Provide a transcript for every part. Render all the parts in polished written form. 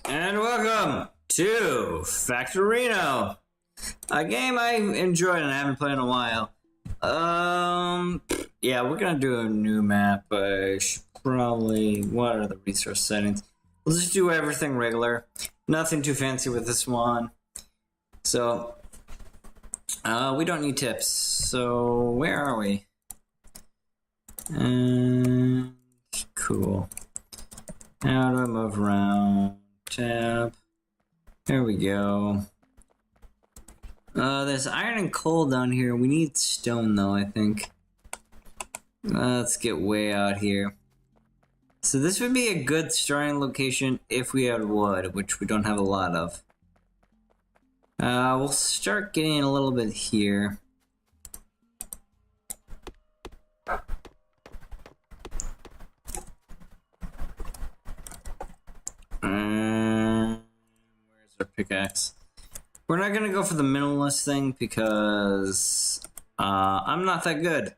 And welcome to Factorino, a game I enjoyed and I haven't played in a while. Yeah, we're gonna do a new map. Probably. What are the resource settings? We'll just do everything regular. Nothing too fancy with this one. So, we don't need tips. So, where are we? Cool. How do I move around? Tab. There we go. There's iron and coal down here. We need stone though, I think. Let's get way out here. So this would be a good starting location if we had wood, which we don't have a lot of. We'll start getting a little bit here. Where's our pickaxe? We're not gonna go for the minimalist thing because I'm not that good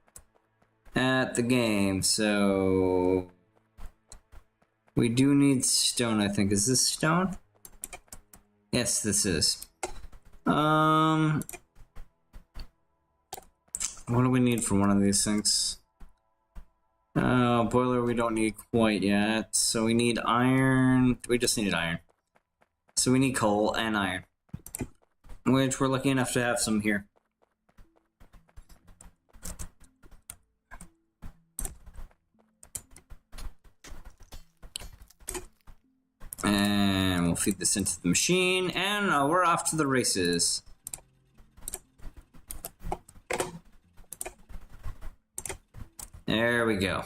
at the game, so we do need stone, I think. Is this stone? Yes, this is. What do we need for one of these things? Boiler we don't need quite yet, so we need iron. We just need iron. So we need coal and iron, which we're lucky enough to have some here. And we'll feed this into the machine, and we're off to the races. There we go.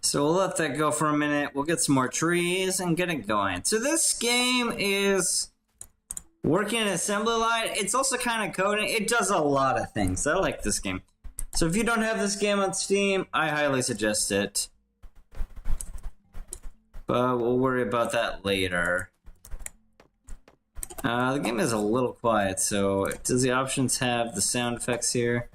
So we'll let that go for a minute. We'll get some more trees and get it going. So this game is working an assembly line. It's also kind of coding. It does a lot of things. I like this game. So if you don't have this game on Steam, I highly suggest it. But we'll worry about that later. The game is a little quiet, so does the options have the sound effects here?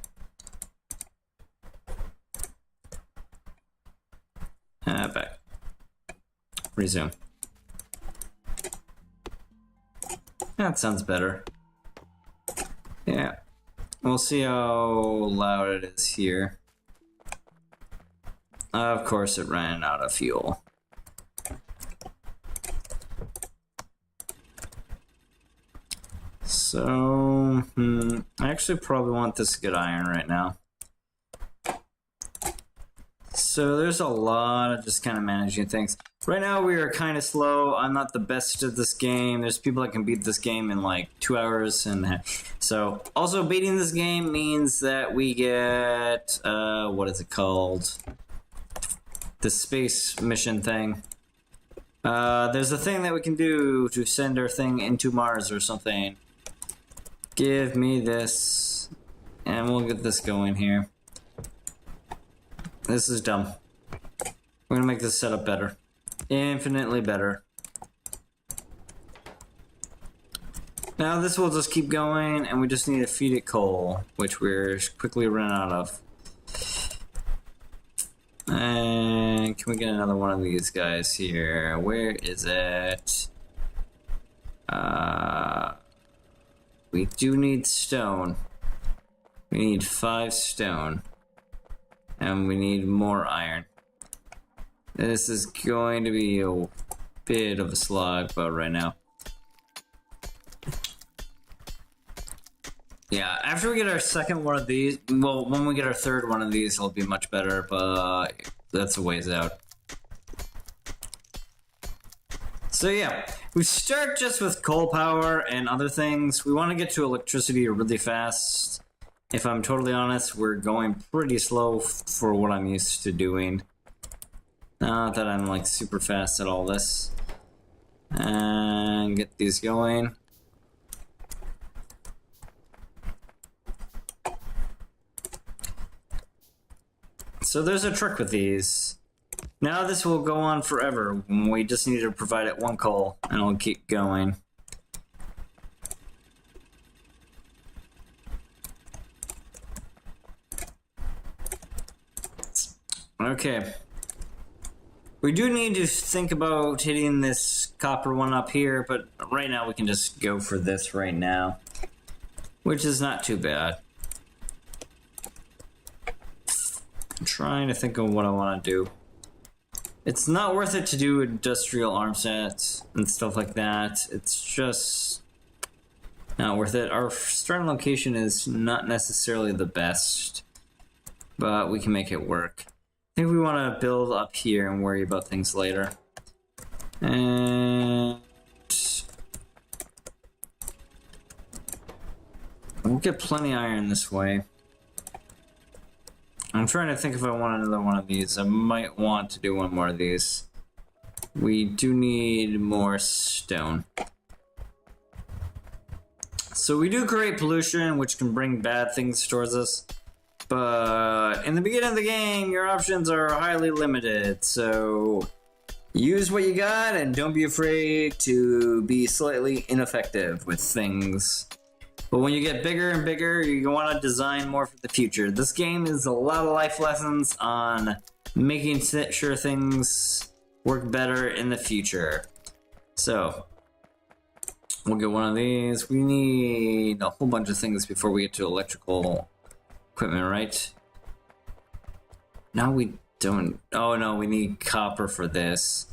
Back. Resume. That sounds better. Yeah. We'll see how loud it is here. Of course, it ran out of fuel. So, I actually probably want this to get iron right now. So there's a lot of just kind of managing things. Right now we are kind of slow. I'm not the best at this game. There's people that can beat this game in like 2 hours. And so also beating this game means that we get, what is it called? The space mission thing. There's a thing that we can do to send our thing into Mars or something. Give me this, and we'll get this going here. This is dumb. We're gonna make this setup better. Infinitely better. Now this will just keep going, and we just need to feed it coal, which we're quickly running out of. And can we get another one of these guys here? Where is it? We do need stone. We need 5 stone. And we need more iron. This is going to be a bit of a slog, but right now. Yeah, after we get our second one of these, well, when we get our third one of these, it'll be much better, but that's a ways out. So yeah, we start just with coal power and other things. We want to get to electricity really fast. If I'm totally honest, we're going pretty slow for what I'm used to doing. Not that I'm like super fast at all this. And get these going. So there's a trick with these. Now this will go on forever. We just need to provide it 1 coal and it'll keep going. Okay. We do need to think about hitting this copper one up here, but right now we can just go for this right now, which is not too bad. I'm trying to think of what I want to do. It's not worth it to do industrial arm sets and stuff like that. It's just not worth it. Our starting location is not necessarily the best, but we can make it work. I think we want to build up here and worry about things later. And we'll get plenty of iron this way. I'm trying to think if I want another one of these. I might want to do one more of these. We do need more stone. So we do create pollution, which can bring bad things towards us. But in the beginning of the game, your options are highly limited. So use what you got and don't be afraid to be slightly ineffective with things. But when you get bigger and bigger, you want to design more for the future. This game is a lot of life lessons on making sure things work better in the future. So we'll get one of these. We need a whole bunch of things before we get to electrical equipment, right? No, we don't. Oh no, we need copper for this.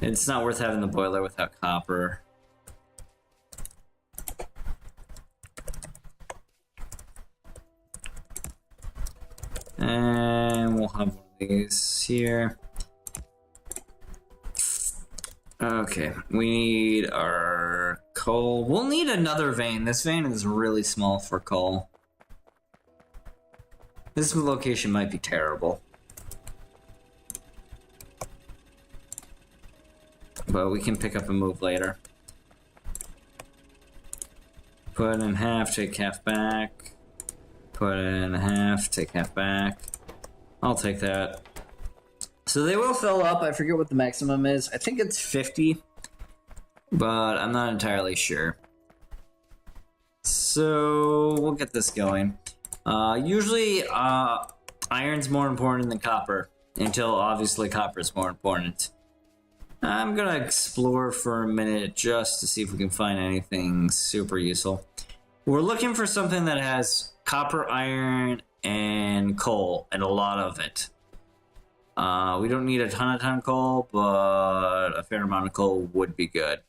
It's not worth having the boiler without copper. And we'll have one of these here. Okay, we need our coal. We'll need another vein. This vein is really small for coal. This location might be terrible. But we can pick up and move later. Put in half, take half back. Put in half, take half back. I'll take that. So they will fill up. I forget what the maximum is. I think it's 50. But I'm not entirely sure. So we'll get this going. Usually iron's more important than copper. Until obviously copper is more important. I'm gonna explore for a minute just to see if we can find anything super useful. We're looking for something that has copper, iron, and coal, and a lot of it. We don't need a ton of coal, but a fair amount of coal would be good.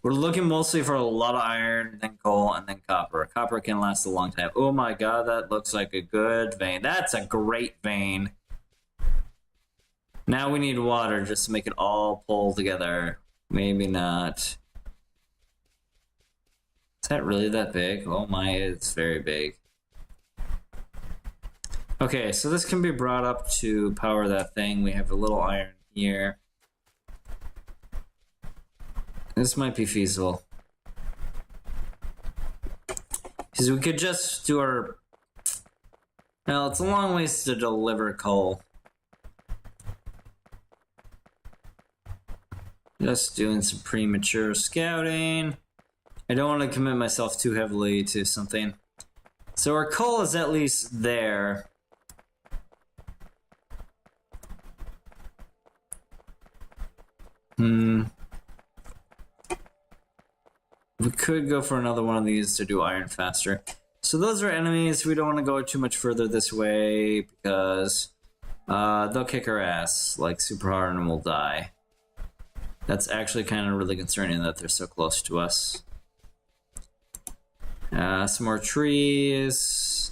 We're looking mostly for a lot of iron, then coal, and then copper. Copper can last a long time. Oh my god, that looks like a good vein. That's a great vein. Now we need water just to make it all pull together. Maybe not. Is that really that big? Oh my, it's very big. Okay, so this can be brought up to power that thing. We have a little iron here. This might be feasible. Because we could just do our... Well, it's a long ways to deliver coal. Just doing some premature scouting. I don't want to commit myself too heavily to something. So our coal is at least there. We could go for another one of these to do iron faster. So those are enemies. We don't want to go too much further this way because they'll kick our ass like super hard and we'll die. That's actually kind of really concerning that they're so close to us. Some more trees.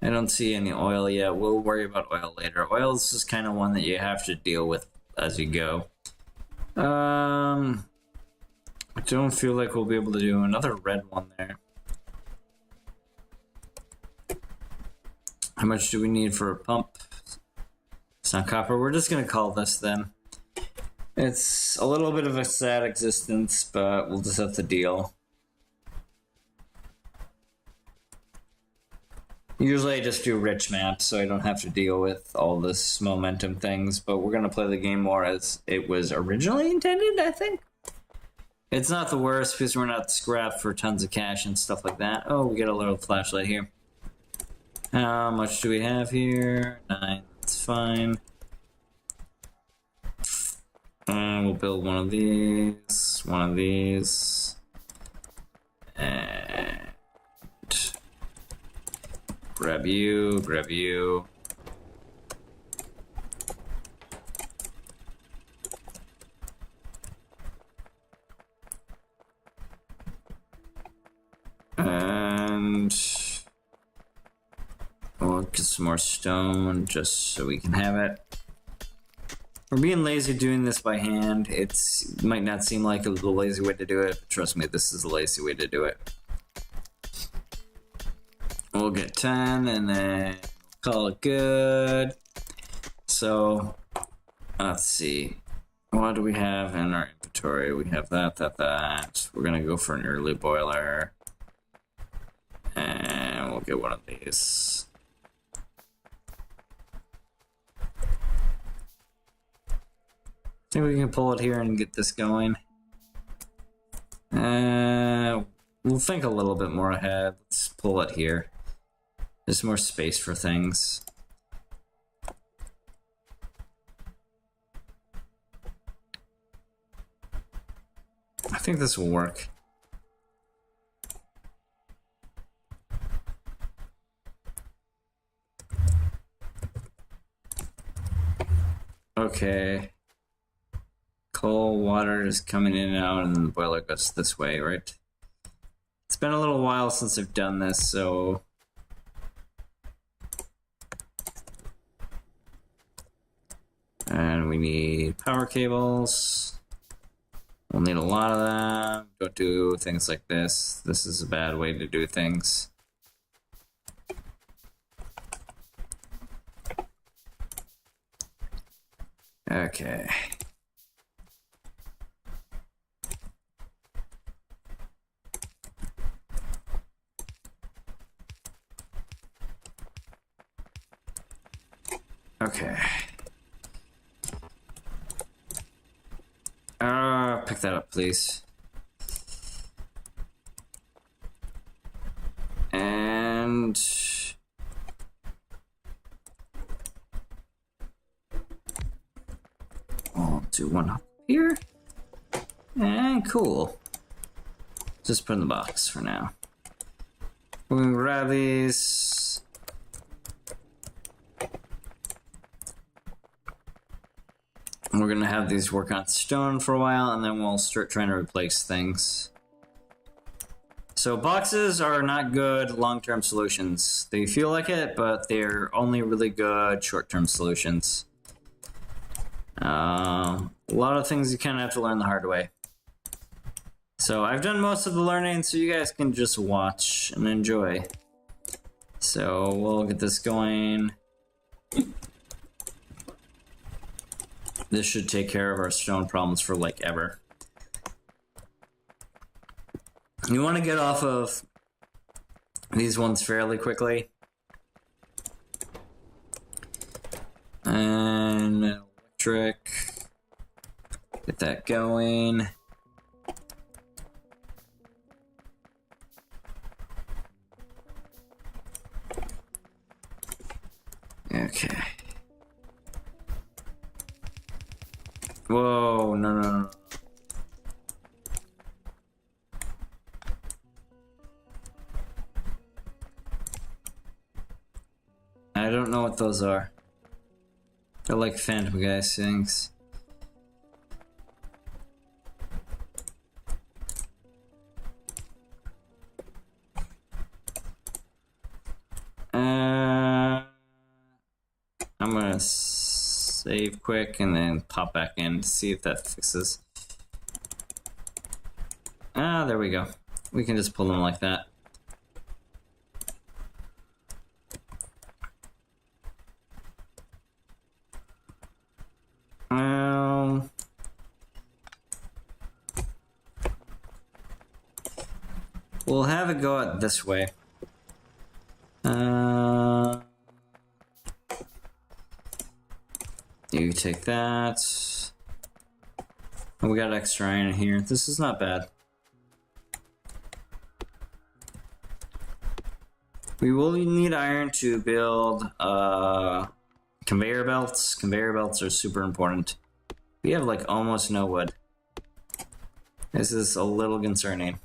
I don't see any oil yet. We'll worry about oil later. Oil is just kind of one that you have to deal with as you go. I don't feel like we'll be able to do another red one there. How much do we need for a pump? It's not copper. We're just gonna call this then. It's a little bit of a sad existence, but we'll just have to deal. Usually I just do rich maps, so I don't have to deal with all this momentum things, but we're gonna play the game more as it was originally intended, I think. It's not the worst because we're not scrapped for tons of cash and stuff like that. Oh, we get a little flashlight here. How much do we have here? 9, that's fine. We'll build one of these, and grab you. And we'll get some more stone just so we can have it. We're being lazy doing this by hand. It might not seem like a lazy way to do it, but trust me, this is a lazy way to do it. We'll get 10 and then call it good. So, let's see. What do we have in our inventory? We have that. We're gonna go for an early boiler. And we'll get one of these. I think we can pull it here and get this going. We'll think a little bit more ahead. Let's pull it here. There's more space for things. I think this will work. Okay. Coal, water is coming in and out, and then the boiler goes this way, right? It's been a little while since I've done this, so... And we need power cables. We'll need a lot of them. Don't do things like this. This is a bad way to do things. Okay. Okay. Pick that up, please. And... I'll do one up here. And cool. Just put in the box for now. We're gonna grab these. We're gonna have these work on stone for a while, and then we'll start trying to replace things. So boxes are not good long-term solutions. They feel like it, but they're only really good short-term solutions. A lot of things you kind of have to learn the hard way. So I've done most of the learning, so you guys can just watch and enjoy. So we'll get this going. This should take care of our stone problems for like ever. You want to get off of these ones fairly quickly. And electric. Get that going. Okay. Whoa, no. I don't know what those are. They're like phantom guys things. I'm gonna save quick and then pop back in to see if that fixes. Ah, there we go. We can just pull them like that. We'll have it go out this way. You take that. We got extra iron in here. This is not bad. We will need iron to build conveyor belts. Conveyor belts are super important. We have like almost no wood. This is a little concerning.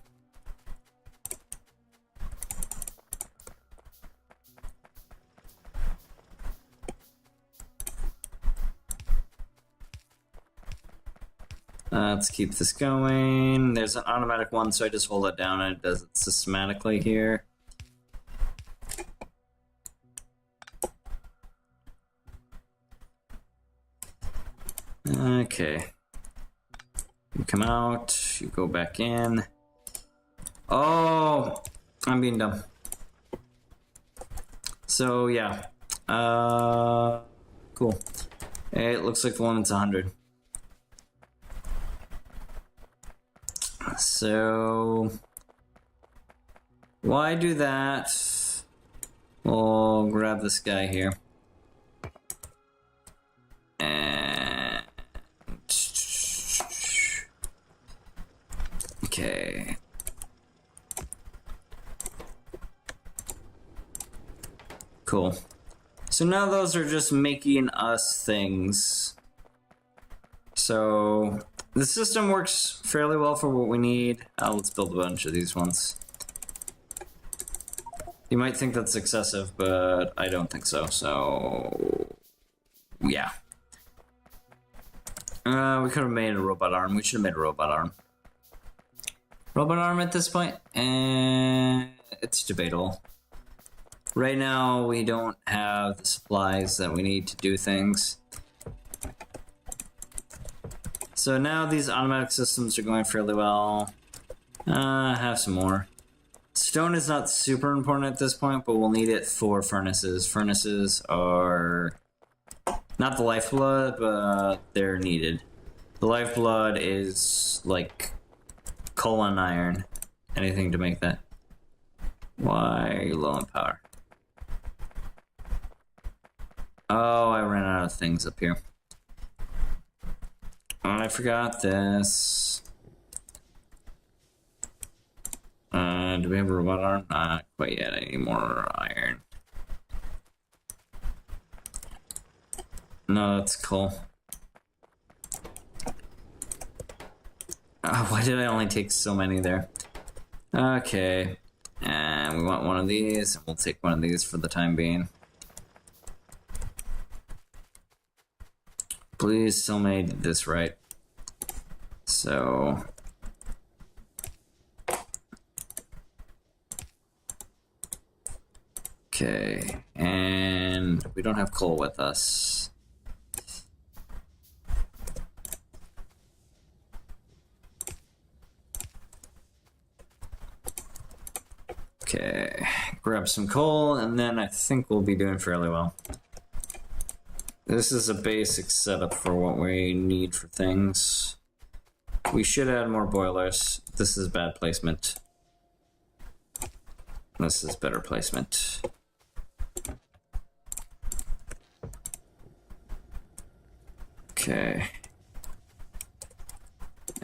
Let's keep this going. There's an automatic one, so I just hold it down and it does it systematically here. Okay. You come out, you go back in. Oh, I'm being dumb. So, yeah. Cool. It looks like the limit's 100. So, why do that? We'll grab this guy here. And okay. Cool. So now those are just making us things. So the system works fairly well for what we need. Let's build a bunch of these ones. You might think that's excessive, but I don't think so. So, yeah. We could have made a robot arm. We should have made a robot arm. Robot arm at this point? And it's debatable. Right now, we don't have the supplies that we need to do things. So now these automatic systems are going fairly well. Have some more. Stone is not super important at this point, but we'll need it for furnaces. Furnaces are not the lifeblood, but they're needed. The lifeblood is like coal and iron. Anything to make that. Why are you low on power? Oh, I ran out of things up here. Oh, I forgot this. Do we have a robot arm? Not quite yet. I need more iron. No, that's cool. Oh, why did I only take so many there? Okay. And we want one of these, and we'll take one of these for the time being. Please tell me I did this right. So... okay, and we don't have coal with us. Okay, grab some coal, and then I think we'll be doing fairly well. This is a basic setup for what we need for things. We should add more boilers. This is bad placement. This is better placement. Okay.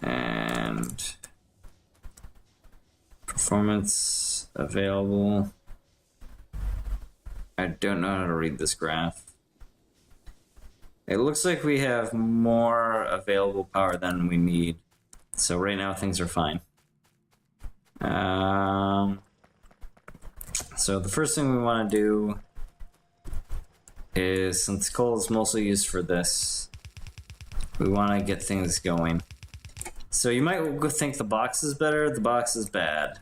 And performance available. I don't know how to read this graph. It looks like we have more available power than we need. So right now things are fine. So the first thing we want to do is, since coal is mostly used for this, we want to get things going. So you might think the box is better, the box is bad.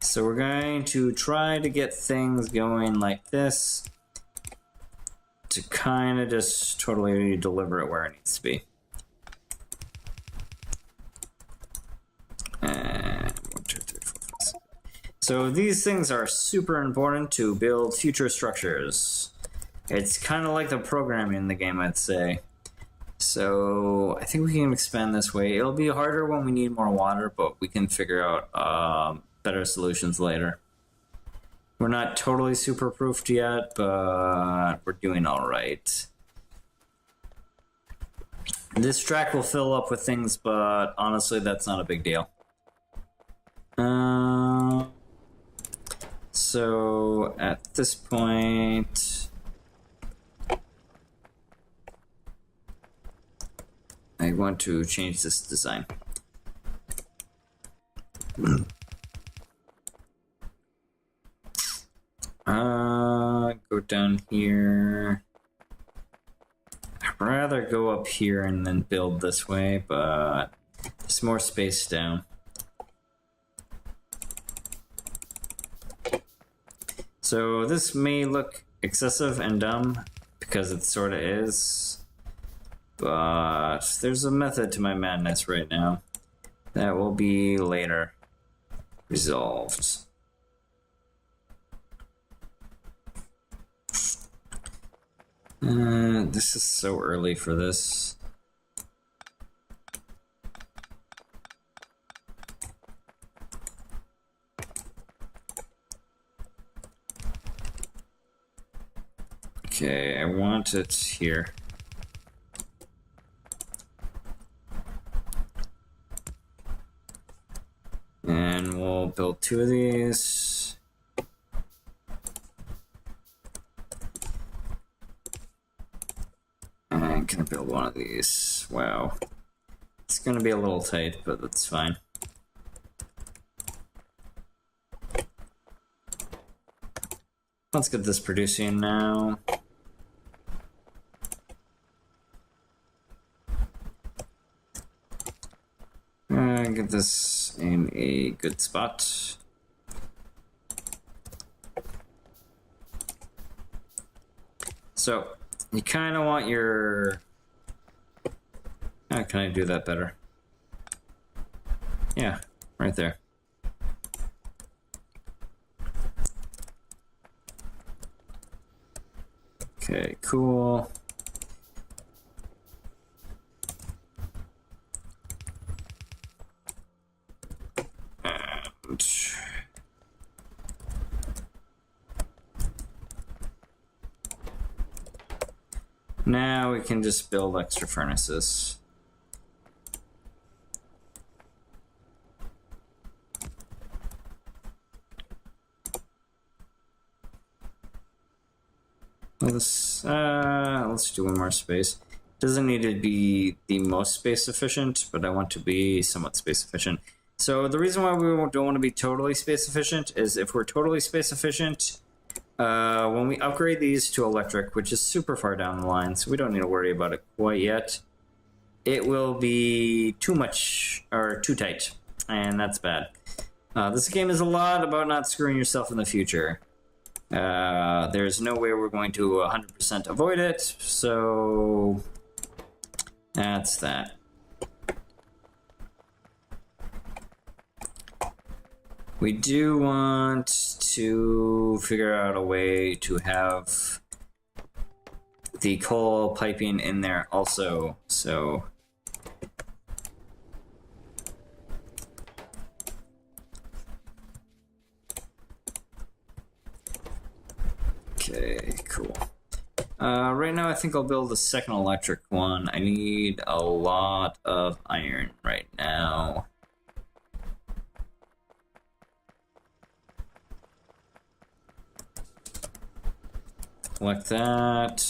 So we're going to try to get things going like this to kind of just totally deliver it where it needs to be. And 1, 2, 3, 4, 5, 6. So these things are super important to build future structures. It's kind of like the programming in the game, I'd say. So I think we can expand this way. It'll be harder when we need more water, but we can figure out better solutions later. We're not totally super proofed yet, but we're doing all right. This track will fill up with things, but honestly, that's not a big deal. So at this point, I want to change this design. Go down here. I'd rather go up here and then build this way, but there's more space down. So this may look excessive and dumb, because it sort of is, but there's a method to my madness right now that will be later resolved. This is so early for this. Okay, I want it here. And we'll build 2 of these. And can I build 1 of these? Wow. It's gonna be a little tight, but that's fine. Let's get this producing now. Get this in a good spot. So, you kind of want your... How can I do that better? Yeah, right there. Okay, cool. And now we can just build extra furnaces. Let's do 1 more space. Doesn't need to be the most space efficient, but I want to be somewhat space efficient. So the reason why we don't want to be totally space efficient is if we're totally space efficient, when we upgrade these to electric, which is super far down the line, so we don't need to worry about it quite yet, it will be too much, or too tight, and that's bad. This game is a lot about not screwing yourself in the future. There's no way we're going to 100% avoid it, so that's that. We do want to figure out a way to have the coal piping in there also, so... Okay, cool. Right now I think I'll build a second electric one. I need a lot of iron right now. Like that.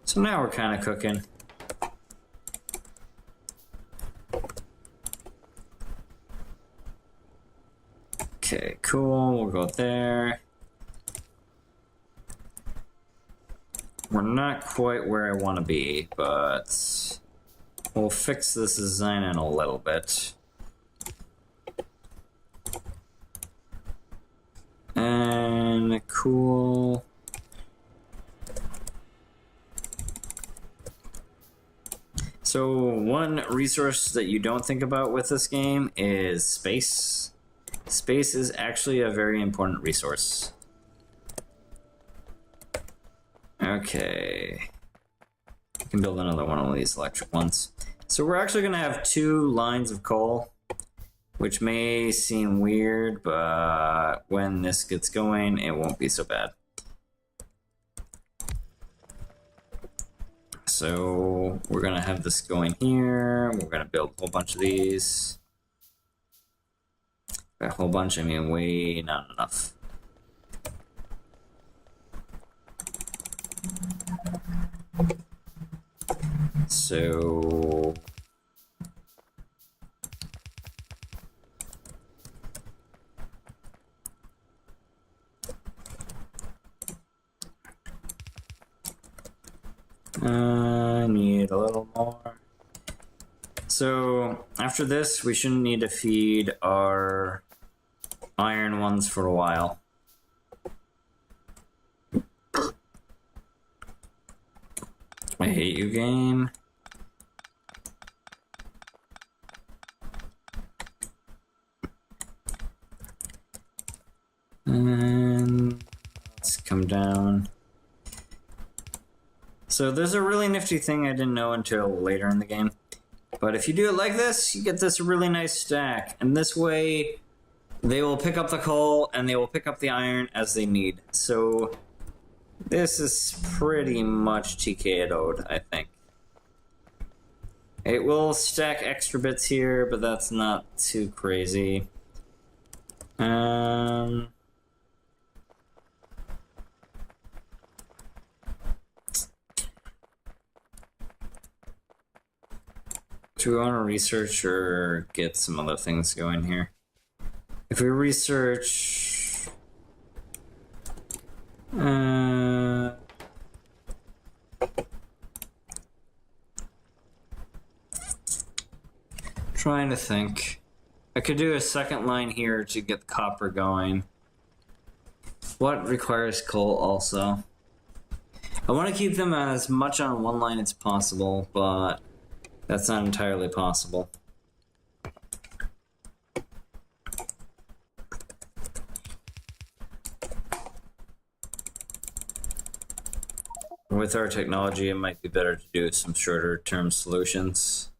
So now we're kind of cooking. Okay, cool. We'll go there. We're not quite where I want to be, but we'll fix this design in a little bit. And cool. So one resource that you don't think about with this game is space. Space is actually a very important resource. Okay. I can build another one of these electric ones. So we're actually going to have 2 lines of coal, which may seem weird, but when this gets going, it won't be so bad. So we're going to have this going here. We're going to build a whole bunch of these. By a whole bunch, I mean way not enough. So I need a little more. So after this, we shouldn't need to feed our iron ones for a while. I hate you, game. And let's come down. So there's a really nifty thing I didn't know until later in the game. But if you do it like this, you get this really nice stack. And this way, they will pick up the coal and they will pick up the iron as they need. So this is pretty much TKO'd, I think. It will stack extra bits here, but that's not too crazy. Do we want to research or get some other things going here? If we research... trying to think. I could do a second line here to get the copper going. What requires coal also? I want to keep them as much on one line as possible, but that's not entirely possible. With our technology, it might be better to do some shorter term solutions.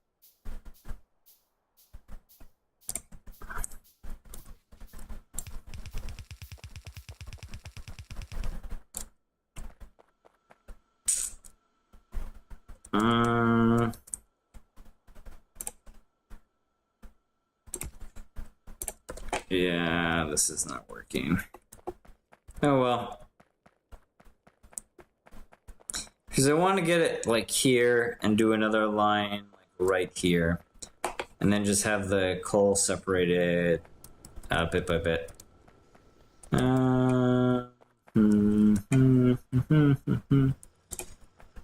Yeah, this is not working. Oh well. Because I want to get it like here and do another line like right here. And then just have the coal separated bit by bit.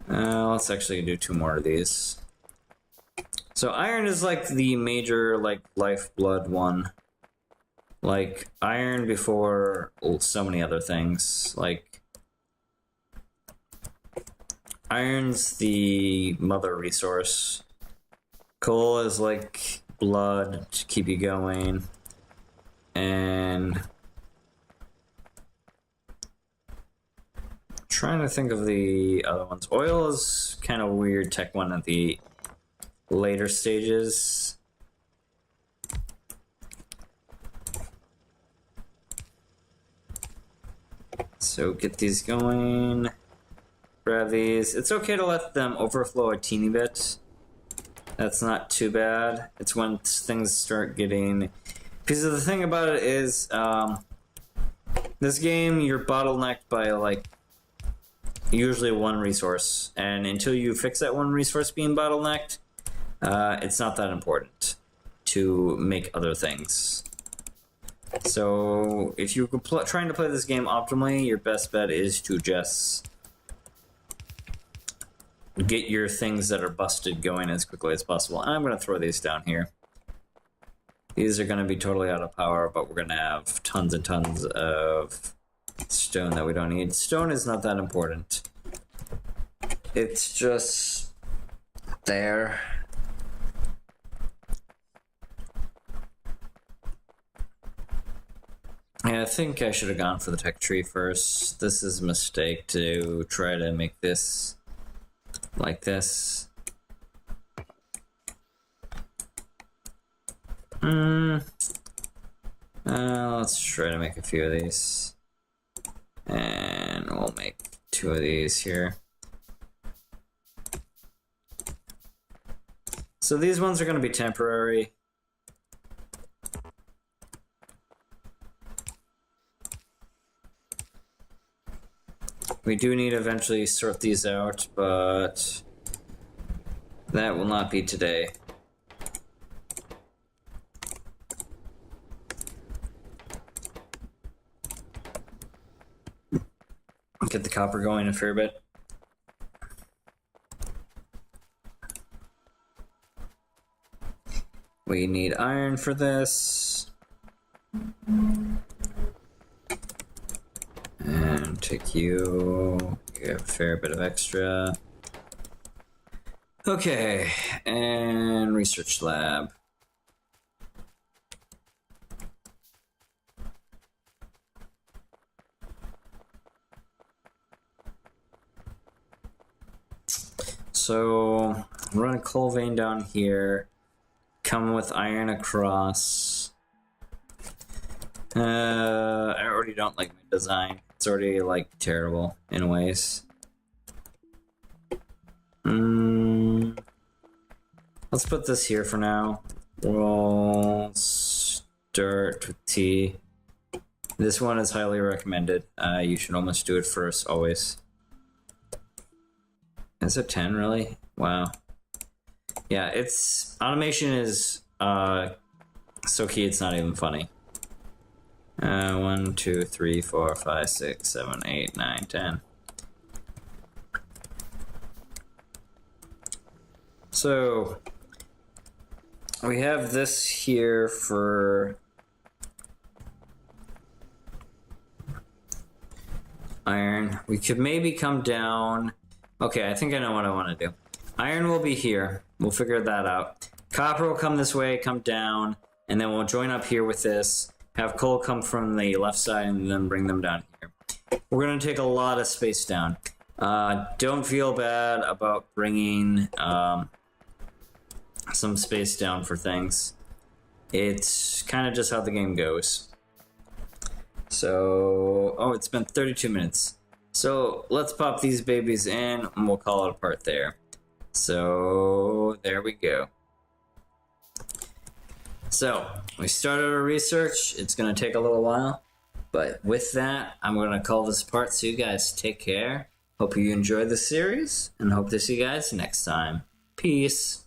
Let's actually do 2 more of these. So iron is like the major like lifeblood one. Like iron before so many other things. Like iron's the mother resource. Coal is like blood to keep you going. And trying to think of the other ones. Oil is kind of weird tech one at the later stages. So get these going. Grab these. It's okay to let them overflow a teeny bit. That's not too bad. It's when things start getting... Because the thing about it is, this game, you're bottlenecked by, like, usually one resource. And until you fix that one resource being bottlenecked, it's not that important to make other things. So if you're trying to play this game optimally, your best bet is to just get your things that are busted going as quickly as possible. And I'm going to throw these down here. These are going to be totally out of power, but we're going to have tons and tons of stone that we don't need. Stone is not that important. It's just there. Yeah, I think I should have gone for the tech tree first. This is a mistake to try to make this like this. Let's try to make a few of these. And we'll make 2 of these here. So these ones are going to be temporary. We do need to eventually sort these out, but That will not be today. Get the copper going a fair bit. We need iron for this. And take you. You have a fair bit of extra. Okay, and research lab. So, run a coal vein down here. Come with iron across. I already don't like my design. It's already, like, terrible in ways. Let's put this here for now. We'll start with T. This one is highly recommended. You should almost do it first, always. Is it 10, really? Wow. Yeah, it's... Automation is so key, it's not even funny. 1, 2, 3, 4, 5, 6, 7, 8, 9, 10. So... we have this here for... iron. We could maybe come down... Okay, I think I know what I want to do. Iron will be here. We'll figure that out. Copper will come this way, come down, and then we'll join up here with this. Have coal come from the left side and then bring them down here. We're going to take a lot of space down. Don't feel bad about bringing some space down for things. It's kind of just how the game goes. So, oh, it's been 32 minutes. So let's pop these babies in and we'll call it a part there. So there we go. So we started our research. It's going to take a little while, but with that, I'm going to call this part. So you guys take care. Hope you enjoyed the series and hope to see you guys next time. Peace.